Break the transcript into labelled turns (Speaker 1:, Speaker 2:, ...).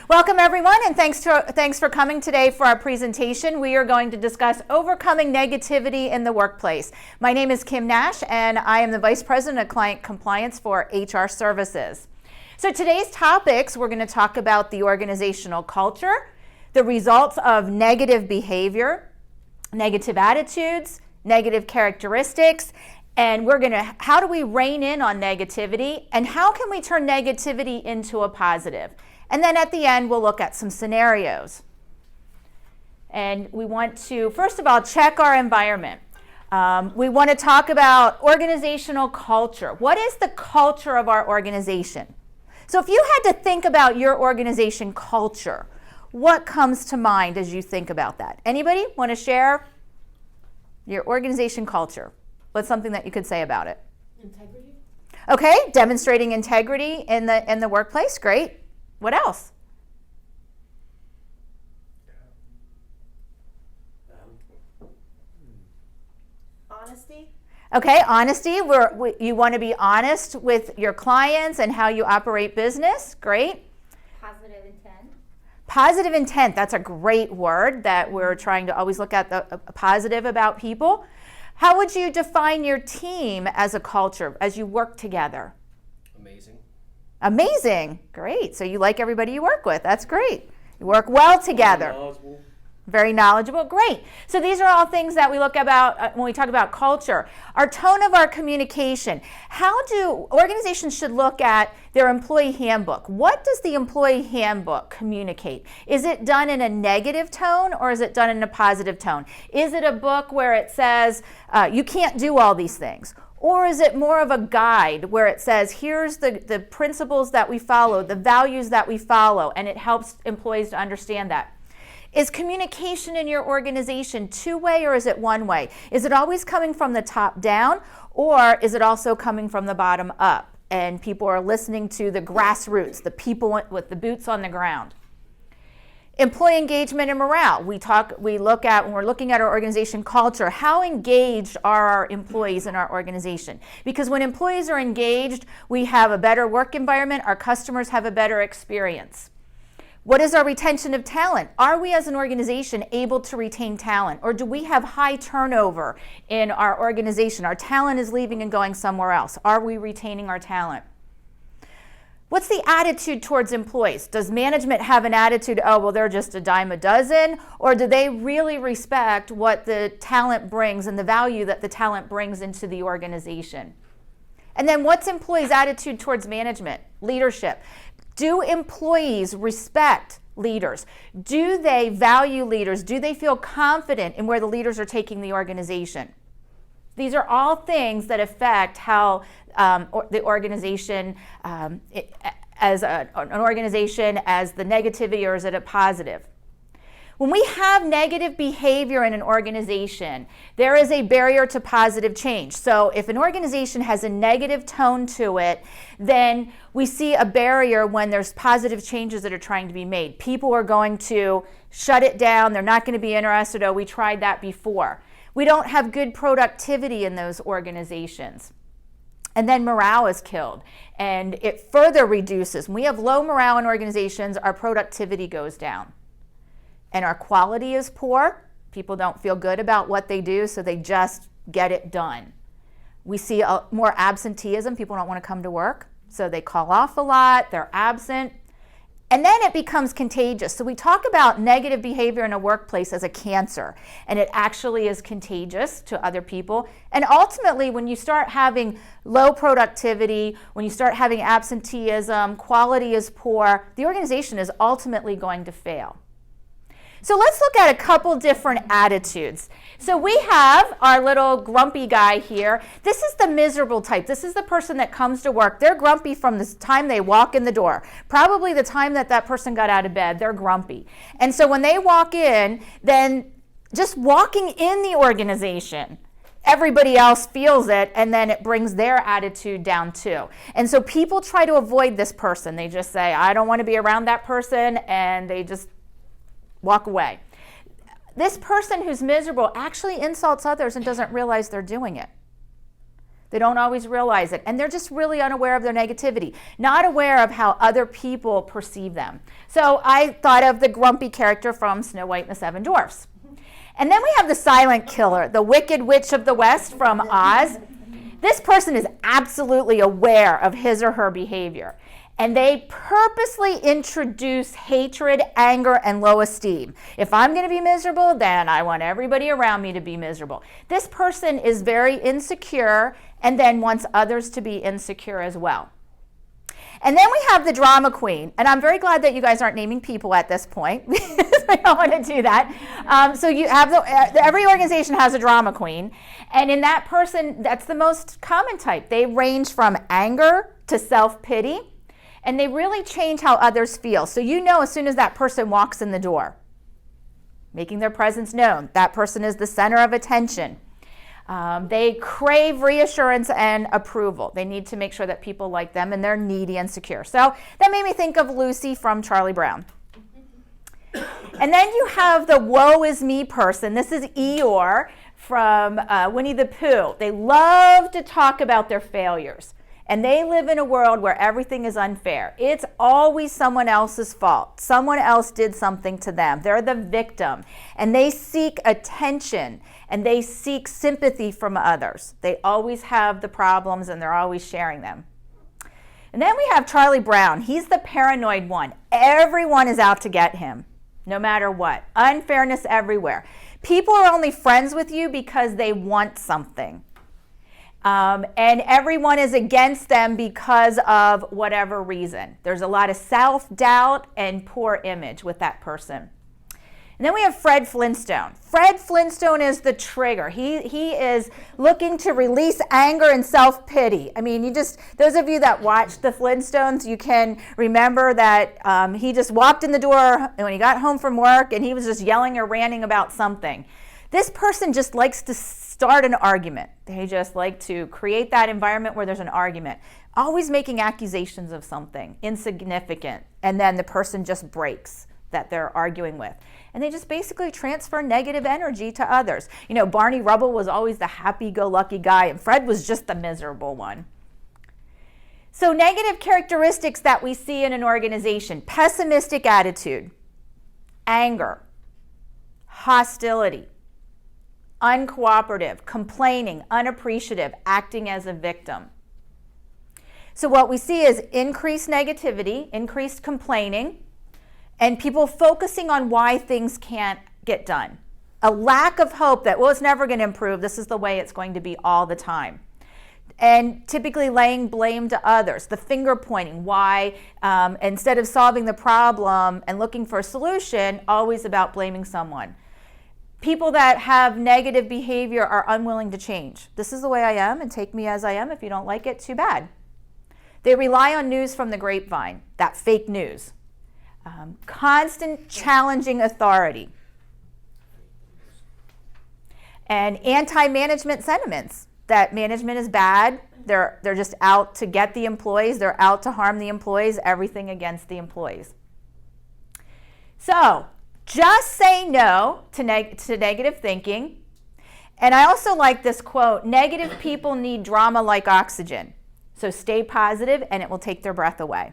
Speaker 1: Welcome everyone, and thanks for coming today for our presentation. We are going to discuss overcoming negativity in the workplace. My name is Kim Nash, and I am the Vice President of Client Compliance for HR Services. So today's topics, we're going to talk about the organizational culture, the results of negative behavior, negative attitudes, negative characteristics, and how do we rein in on negativity, and how can we turn negativity into a positive? And then at the end, we'll look at some scenarios. And we want to, first of all, check our environment. We want to talk about organizational culture. What is the culture of our organization? So if you had to think about your organization culture, what comes to mind as you think about that? Anybody want to share your organization culture? What's something that you could say about it?
Speaker 2: Integrity.
Speaker 1: Okay, demonstrating integrity in the workplace. Great. What else?
Speaker 2: Honesty.
Speaker 1: Okay, honesty. You want to be honest with your clients and how you operate business. Great.
Speaker 2: Positive intent.
Speaker 1: Positive intent. That's a great word that we're trying to always look at the positive about people. How would you define your team as a culture as you work together?
Speaker 3: Amazing.
Speaker 1: Amazing. Great. So you like everybody you work with. That's great. You work well together.
Speaker 3: Knowledgeable.
Speaker 1: Very knowledgeable. Great. So these are all things that we look about when we talk about culture. Our tone of our communication. How do organizations should look at their employee handbook? What does the employee handbook communicate? Is it done in a negative tone or is it done in a positive tone? Is it a book where it says you can't do all these things? Or is it more of a guide where it says, here's the principles that we follow, the values that we follow, and it helps employees to understand that? Is communication in your organization two-way or is it one-way? Is it always coming from the top down or is it also coming from the bottom up? And people are listening to the grassroots, the people with the boots on the ground. Employee engagement and morale. We look at, when we're looking at our organization culture, how engaged are our employees in our organization? Because when employees are engaged, we have a better work environment, our customers have a better experience. What is our retention of talent? Are we as an organization able to retain talent? Or do we have high turnover in our organization? Our talent is leaving and going somewhere else. Are we retaining our talent? What's the attitude towards employees? Does management have an attitude, oh, well, they're just a dime a dozen? Or do they really respect what the talent brings and the value that the talent brings into the organization? And then what's employees' attitude towards management, leadership? Do employees respect leaders? Do they value leaders? Do they feel confident in where the leaders are taking the organization? These are all things that affect how the organization, as an organization, as the negativity, or is it a positive? When we have negative behavior in an organization, there is a barrier to positive change. So if an organization has a negative tone to it, then we see a barrier when there's positive changes that are trying to be made. People are going to shut it down. They're not going to be interested. Oh, we tried that before. We don't have good productivity in those organizations. And then morale is killed, and it further reduces. When we have low morale in organizations, our productivity goes down. And our quality is poor. People don't feel good about what they do, so they just get it done. We see more absenteeism. People don't want to come to work, so they call off a lot, they're absent. And then it becomes contagious. So we talk about negative behavior in a workplace as a cancer, and it actually is contagious to other people. And ultimately, when you start having low productivity, when you start having absenteeism, quality is poor, the organization is ultimately going to fail. So let's look at a couple different attitudes. So we have our little grumpy guy here. This is the miserable type. This is the person that comes to work. They're grumpy from the time they walk in the door. Probably the time that person got out of bed, they're grumpy. And so when they walk in, then just walking in the organization, everybody else feels it, and then it brings their attitude down too. And so people try to avoid this person. They just say, I don't want to be around that person, and they just walk away. This person who's miserable actually insults others and doesn't realize they're doing it. They don't always realize it, and they're just really unaware of their negativity, not aware of how other people perceive them. So I thought of the grumpy character from Snow White and the Seven Dwarfs. And then we have the silent killer, the Wicked Witch of the West from Oz. This person is absolutely aware of his or her behavior, and they purposely introduce hatred, anger, and low esteem. If I'm going to be miserable, then I want everybody around me to be miserable. This person is very insecure and then wants others to be insecure as well. And then we have the drama queen, and I'm very glad that you guys aren't naming people at this point because I don't want to do that. So you have every organization has a drama queen, and in that person, that's the most common type. They range from anger to self-pity, and they really change how others feel. So you know as soon as that person walks in the door, making their presence known, that person is the center of attention. They crave reassurance and approval. They need to make sure that people like them, and they're needy and secure. So that made me think of Lucy from Charlie Brown. And then you have the woe is me person. This is Eeyore from Winnie the Pooh. They love to talk about their failures. And they live in a world where everything is unfair. It's always someone else's fault. Someone else did something to them. They're the victim. And they seek attention and they seek sympathy from others. They always have the problems and they're always sharing them. And then we have Charlie Brown. He's the paranoid one. Everyone is out to get him, no matter what. Unfairness everywhere. People are only friends with you because they want something. And everyone is against them because of whatever reason. There's a lot of self-doubt and poor image with that person. And then we have Fred Flintstone. Fred Flintstone is the trigger. He is looking to release anger and self-pity. I mean, those of you that watched the Flintstones, you can remember that he just walked in the door when he got home from work and he was just yelling or ranting about something. This person just likes to start an argument. They just like to create that environment where there's an argument, always making accusations of something insignificant, and then the person just breaks that they're arguing with. And they just basically transfer negative energy to others. You know, Barney Rubble was always the happy-go-lucky guy, and Fred was just the miserable one. So negative characteristics that we see in an organization: pessimistic attitude, anger, hostility, uncooperative, complaining, unappreciative, acting as a victim. So what we see is increased negativity, increased complaining, and people focusing on why things can't get done. A lack of hope that, well, it's never going to improve. This is the way it's going to be all the time. And typically laying blame to others, the finger pointing, why instead of solving the problem and looking for a solution, always about blaming someone. People that have negative behavior are unwilling to change. This is the way I am, and take me as I am. If you don't like it, too bad. They rely on news from the grapevine, that fake news. Constant challenging authority. And anti-management sentiments, that management is bad, they're just out to get the employees, they're out to harm the employees, everything against the employees. So, just say no to negative thinking. And I also like this quote: negative people need drama like oxygen. So stay positive and it will take their breath away.